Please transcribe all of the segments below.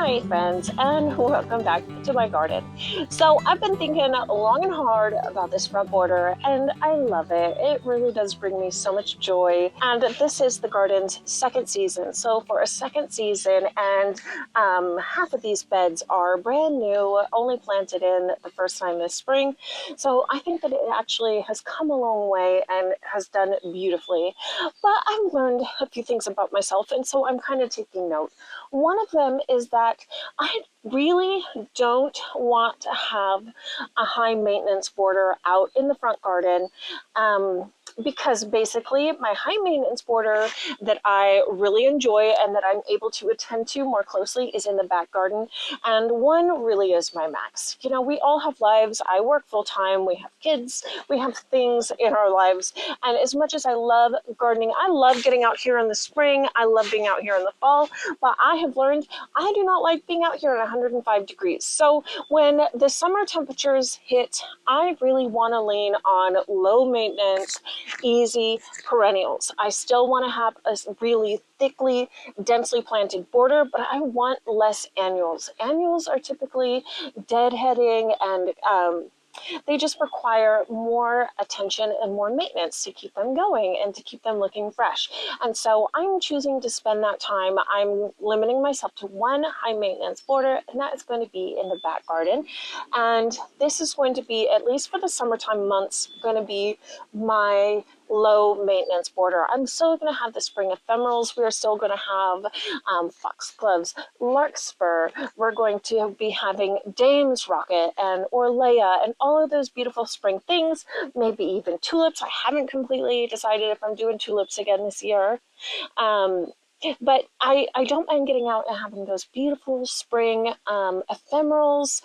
Hi friends, and welcome back to my garden. So I've been thinking long and hard about this front border, and I love it. It really does bring me so much joy. And this is the garden's second season. So for a second season, and half of these beds are brand new, only planted in the first time this spring. So I think that it actually has come a long way and has done beautifully. But I've learned a few things about myself, and so I'm kind of taking note. One of them is that I really don't want to have a high maintenance border out in the front garden. Because basically my high maintenance border that I really enjoy and that I'm able to attend to more closely is in the back garden. And one really is my max. You know, we all have lives. I work full time. We have kids. We have things in our lives. And as much as I love gardening, I love getting out here in the spring. I love being out here in the fall. But I have learned I do not like being out here at 105 degrees. So when the summer temperatures hit, I really want to lean on low maintenance, easy perennials. I still want to have a really thickly, densely planted border, but I want less annuals. Annuals are typically deadheading and they just require more attention and more maintenance to keep them going and to keep them looking fresh. And so I'm choosing to spend that time. I'm limiting myself to one high maintenance border, and that is going to be in the back garden. And this is going to be, at least for the summertime months, going to be my low maintenance border. I'm still going to have the spring ephemerals. We're still going to have foxgloves, larkspur. We're going to be having Dame's rocket and Orlea and all of those beautiful spring things, maybe even tulips. I haven't completely decided if I'm doing tulips again this year. But I don't mind getting out and having those beautiful spring ephemerals.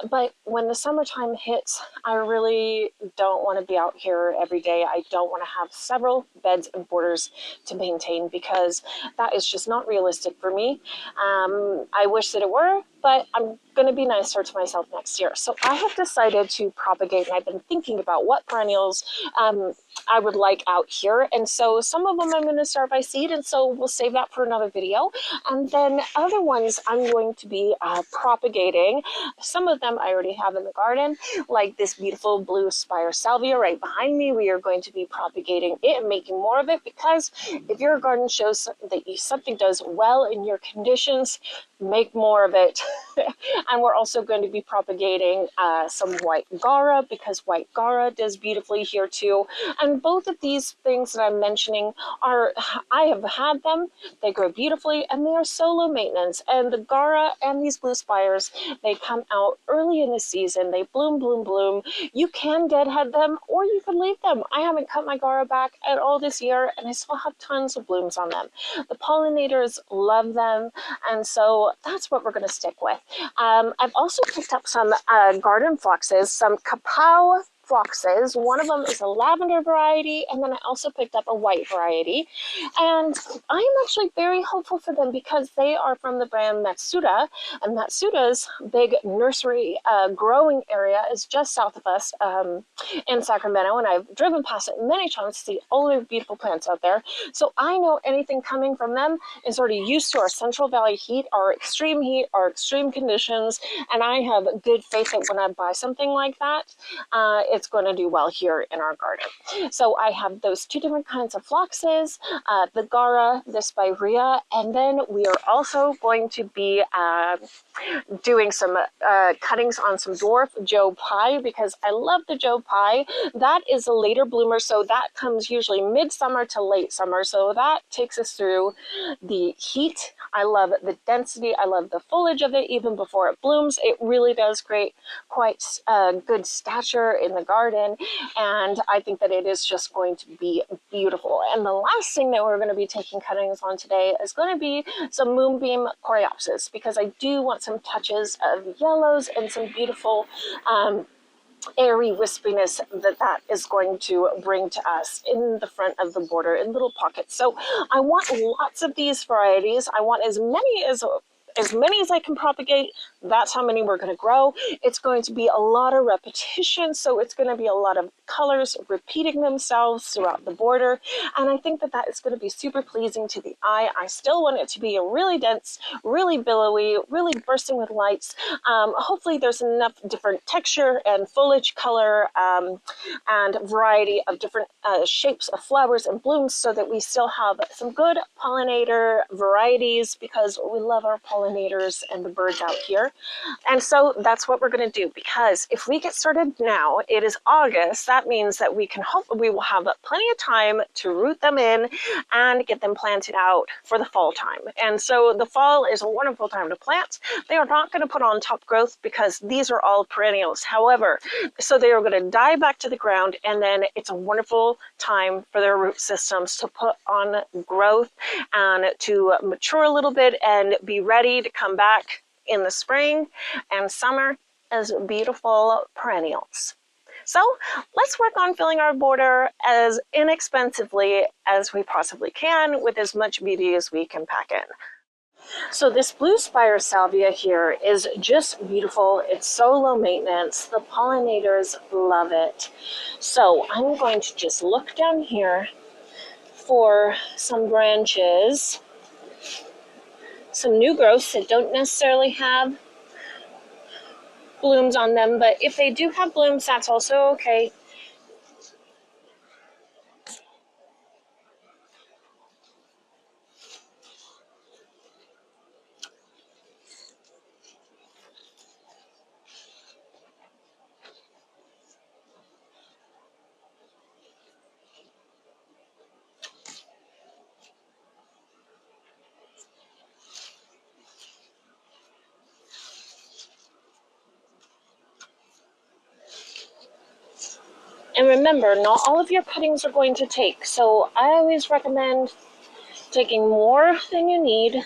But when the summertime hits, I really don't want to be out here every day. I don't want to have several beds and borders to maintain because that is just not realistic for me. I wish that it were, but I'm going to be nicer to myself next year. So I have decided to propagate, and I've been thinking about what perennials I would like out here. And so some of them I'm going to start by seed, and so we'll save that for another video. And then other ones I'm going to be propagating. Some of them I already have in the garden, like this beautiful blue spire salvia right behind me. We are going to be propagating it and making more of it, because if your garden shows that something does well in your conditions, make more of it. And we're also going to be propagating some white Gara, because white Gara does beautifully here too. And both of these things that I'm mentioning are, I have had them, they grow beautifully, and they are so low maintenance. And the Gara and these blue spires, they come out early in the season. They bloom, bloom, bloom. You can deadhead them or you can leave them. I haven't cut my Gara back at all this year, and I still have tons of blooms on them. The pollinators love them, and so that's what we're going to stick with. I've also picked up some garden phloxes, some kapow phloxes. One of them is a lavender variety, and then I also picked up a white variety. And I'm actually very hopeful for them because they are from the brand Matsuda, and Matsuda's big nursery growing area is just south of us in Sacramento, and I've driven past it many times to see all the beautiful plants out there. So I know anything coming from them is already used to our Central Valley heat, our extreme conditions, and I have good faith that when I buy something like that, it's going to do well here in our garden. So I have those two different kinds of phloxes, the Gara, the spirea, and then we are also going to be doing some cuttings on some dwarf Joe Pye, because I love the Joe Pye. That is a later bloomer, so that comes usually midsummer to late summer, so that takes us through the heat. I love the density. I love the foliage of it even before it blooms. It really does create quite good stature in the garden, and I think that it is just going to be beautiful. And the last thing that we're going to be taking cuttings on today is going to be some moonbeam coreopsis, because I do want some touches of yellows and some beautiful airy wispiness that is going to bring to us in the front of the border in little pockets. So I want lots of these varieties. I want as many as many as I can propagate, that's how many we're going to grow. It's going to be a lot of repetition, so it's going to be a lot of colors repeating themselves throughout the border, and I think that that is going to be super pleasing to the eye. I still want it to be a really dense, really billowy, really bursting with lights. Hopefully there's enough different texture and foliage color and variety of different shapes of flowers and blooms, so that we still have some good pollinator varieties, because we love our pollinators and the birds out here. And so that's what we're going to do, because if we get started now, it is August. That means that we will have plenty of time to root them in and get them planted out for the fall time. And so the fall is a wonderful time to plant. They are not going to put on top growth because these are all perennials. However, so they are going to die back to the ground, and then it's a wonderful time for their root systems to put on growth and to mature a little bit and be ready to come back in the spring and summer as beautiful perennials. So let's work on filling our border as inexpensively as we possibly can with as much beauty as we can pack in. So this blue spire salvia here is just beautiful. It's so low maintenance. The pollinators love it. So I'm going to just look down here for some branches, some new growths that don't necessarily have blooms on them, but if they do have blooms, that's also okay. And remember, not all of your cuttings are going to take, so I always recommend taking more than you need.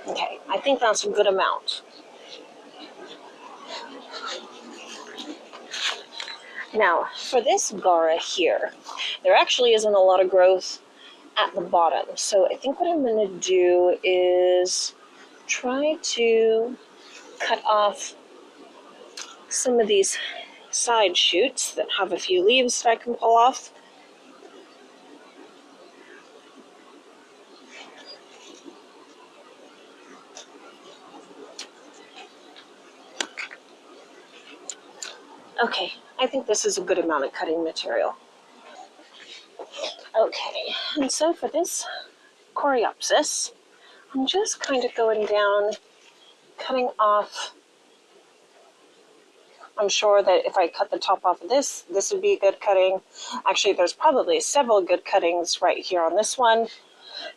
Okay, I think that's a good amount. Now, for this Gara here, there actually isn't a lot of growth at the bottom. So I think what I'm going to do is try to cut off some of these side shoots that have a few leaves that I can pull off. Okay, I think this is a good amount of cutting material. Okay, and so for this Coreopsis, I'm just kind of going down, cutting off. I'm sure that if I cut the top off of this would be a good cutting. Actually, there's probably several good cuttings right here on this one.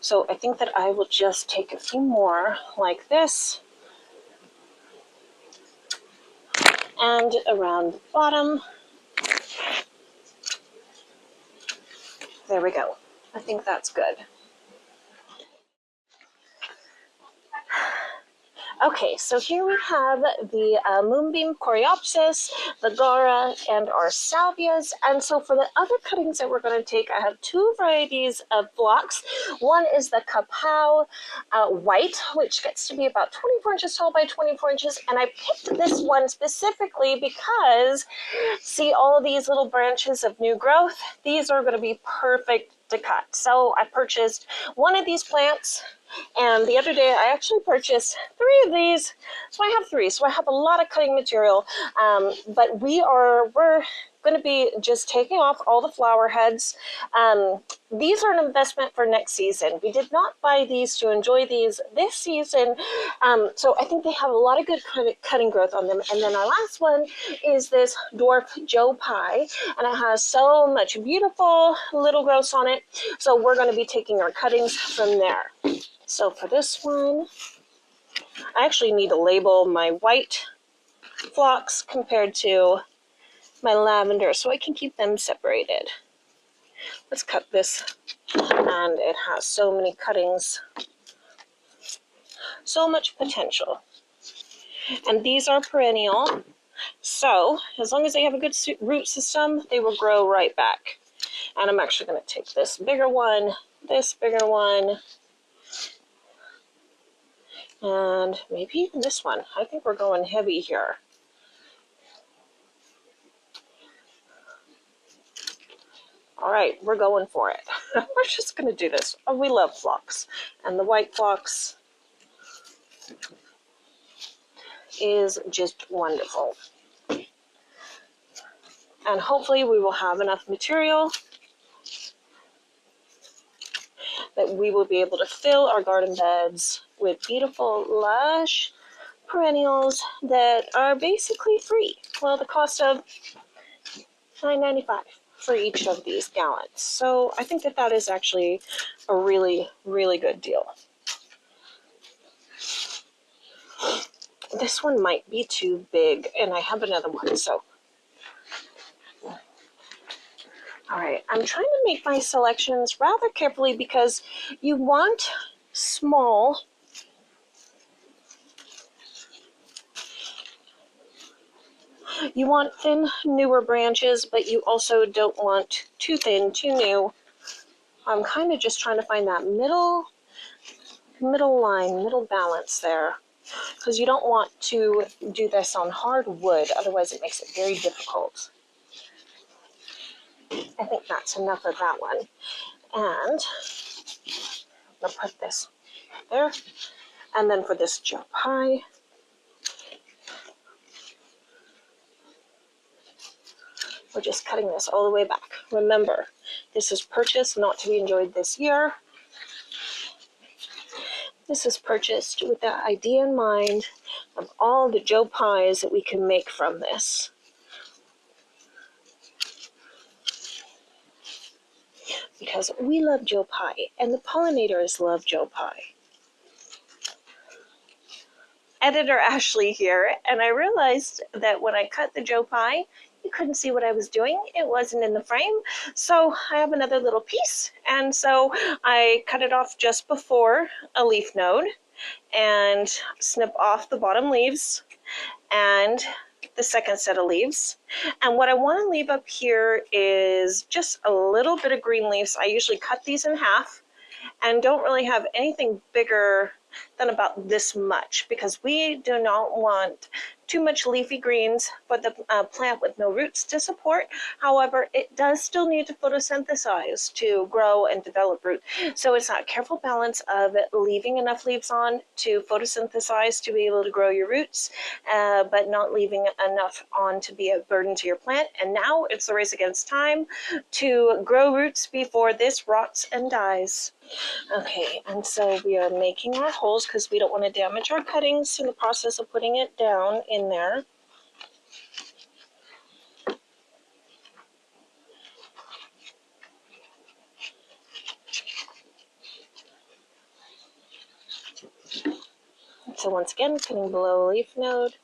So I think that I will just take a few more like this. And around the bottom. There we go. I think that's good. Okay, so here we have the Moonbeam Coreopsis, the Gara, and our salvias. And so for the other cuttings that we're going to take, I have two varieties of phlox. One is the Kapow White, which gets to be about 24 inches tall by 24 inches. And I picked this one specifically because, see all of these little branches of new growth? These are going to be perfect to cut. So I purchased one of these plants, and the other day I actually purchased 3 of these. So I have 3. So I have a lot of cutting material. But we're going to be just taking off all the flower heads. These are an investment for next season. We did not buy these to enjoy these this season. So I think they have a lot of good cutting growth on them. And then our last one is this Dwarf Joe Pie. And it has so much beautiful little growths on it. So we're going to be taking our cuttings from there. So for this one, I actually need to label my white phlox compared to my lavender so I can keep them separated. Let's cut this. And it has so many cuttings, so much potential. And these are perennial, so as long as they have a good root system, they will grow right back. And I'm actually going to take this bigger one, and maybe even this one. I think we're going heavy here. All right, we're going for it. We're just going to do this. Oh, we love phlox. And the white phlox is just wonderful. And hopefully we will have enough material that we will be able to fill our garden beds with beautiful, lush perennials that are basically free. Well, the cost of $9.95 for each of these gallons. So I think that that is actually a really, really good deal. This one might be too big, and I have another one, so. All right, I'm trying to make my selections rather carefully because you want small, you want thin, newer branches, but you also don't want too thin, too new. I'm kind of just trying to find that middle line, middle balance there, because you don't want to do this on hard wood, otherwise it makes it very difficult. I think that's enough of that one. And I'll put this there. And then for this Joe Pie, we're just cutting this all the way back. Remember, this is purchased not to be enjoyed this year. This is purchased with the idea in mind of all the Joe Pies that we can make from this. Because we love Joe Pie, and the pollinators love Joe Pie. Editor Ashley here, and I realized that when I cut the Joe Pie, you couldn't see what I was doing. It wasn't in the frame, so I have another little piece, and so I cut it off just before a leaf node and snip off the bottom leaves and the second set of leaves. And what I want to leave up here is just a little bit of green leaves. I usually cut these in half and don't really have anything bigger than about this much, because we do not want too much leafy greens for the plant with no roots to support. However, it does still need to photosynthesize to grow and develop root. So it's that careful balance of leaving enough leaves on to photosynthesize to be able to grow your roots, but not leaving enough on to be a burden to your plant. And now it's the race against time to grow roots before this rots and dies. Okay, and so we are making our holes because we don't want to damage our cuttings in the process of putting it down in there. So once again, cutting below a leaf node.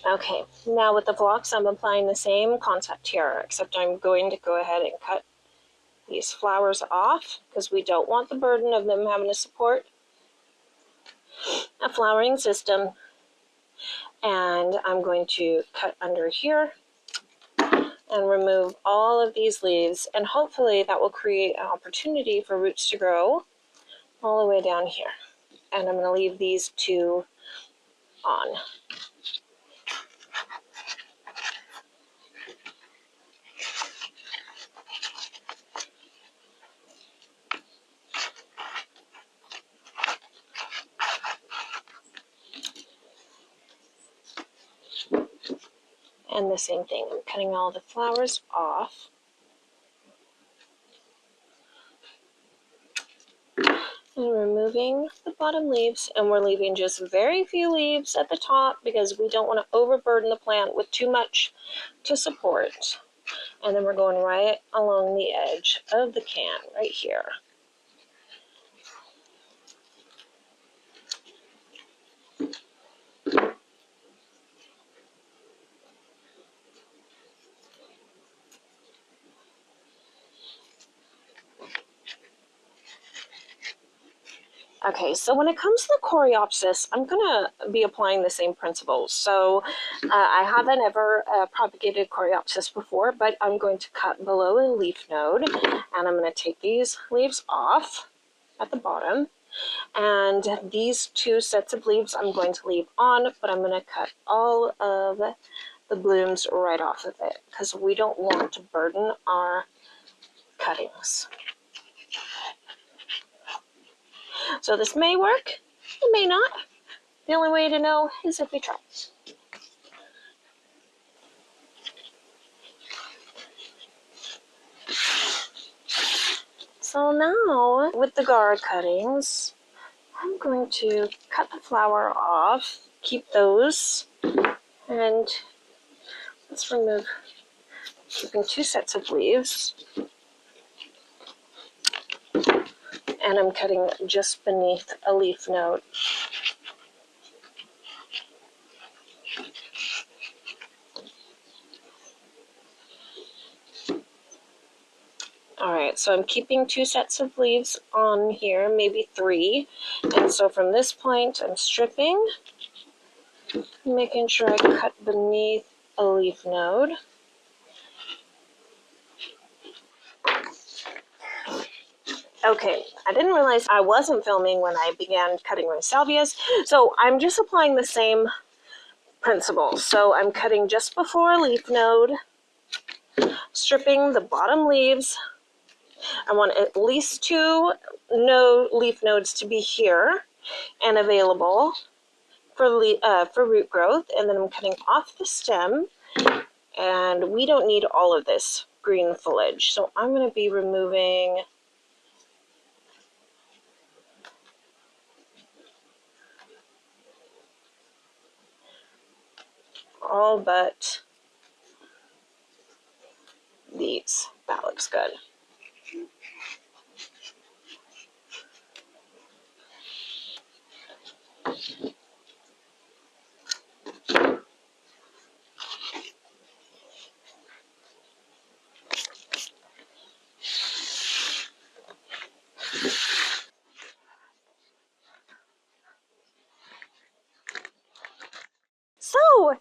Okay, now with the blocks, I'm applying the same concept here, except I'm going to go ahead and cut these flowers off because we don't want the burden of them having to support a flowering system. And I'm going to cut under here and remove all of these leaves, and hopefully that will create an opportunity for roots to grow all the way down here. And I'm going to leave these two on. And the same thing, I'm cutting all the flowers off. And removing the bottom leaves, and we're leaving just very few leaves at the top because we don't want to overburden the plant with too much to support. And then we're going right along the edge of the can right here. Okay, so when it comes to the coreopsis, I'm going to be applying the same principles. So I haven't ever propagated coreopsis before, but I'm going to cut below a leaf node, and I'm going to take these leaves off at the bottom. And these two sets of leaves I'm going to leave on, but I'm going to cut all of the blooms right off of it because we don't want to burden our cuttings. So this may work, it may not. The only way to know is if we try. So now, with the guard cuttings, I'm going to cut the flower off, keep those, and let's remove, keeping two sets of leaves. And I'm cutting just beneath a leaf node. All right, so I'm keeping two sets of leaves on here, maybe three. And so from this point, I'm stripping, making sure I cut beneath a leaf node. Okay, I didn't realize I wasn't filming when I began cutting my salvias, so I'm just applying the same principle. So I'm cutting just before a leaf node, stripping the bottom leaves. I want at least two leaf nodes to be here and available for root growth, and then I'm cutting off the stem, and we don't need all of this green foliage, so I'm going to be removing all but these. That looks good. So,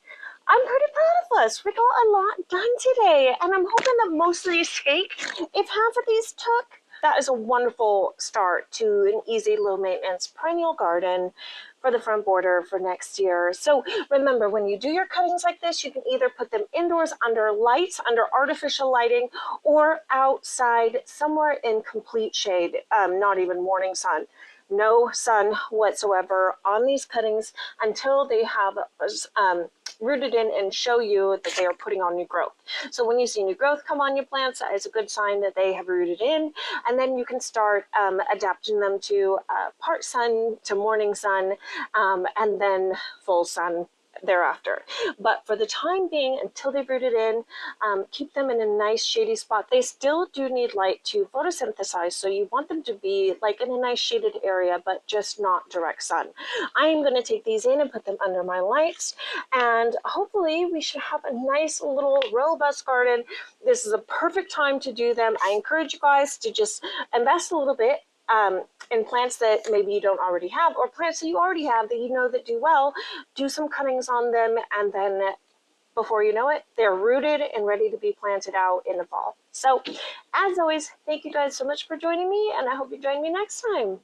I'm pretty proud of us. We got a lot done today, and I'm hoping that most of these take. If half of these took, that is a wonderful start to an easy, low-maintenance perennial garden for the front border for next year. So remember, when you do your cuttings like this, you can either put them indoors under lights, under artificial lighting, or outside somewhere in complete shade, not even morning sun. No sun whatsoever on these cuttings until they have rooted in and show you that they are putting on new growth. So when you see new growth come on your plants, that is a good sign that they have rooted in, and then you can start adapting them to part sun to morning sun, and then full sun thereafter. But for the time being, until they've rooted in, keep them in a nice shady spot. They still do need light to photosynthesize, so you want them to be like in a nice shaded area, but just not direct sun. I am going to take these in and put them under my lights, and hopefully we should have a nice little robust garden. This is a perfect time to do them. I encourage you guys to just invest a little bit in plants that maybe you don't already have, or plants that you already have that you know that do well. Do some cuttings on them, and then before you know it, they're rooted and ready to be planted out in the fall. So as always, thank you guys so much for joining me, and I hope you join me next time.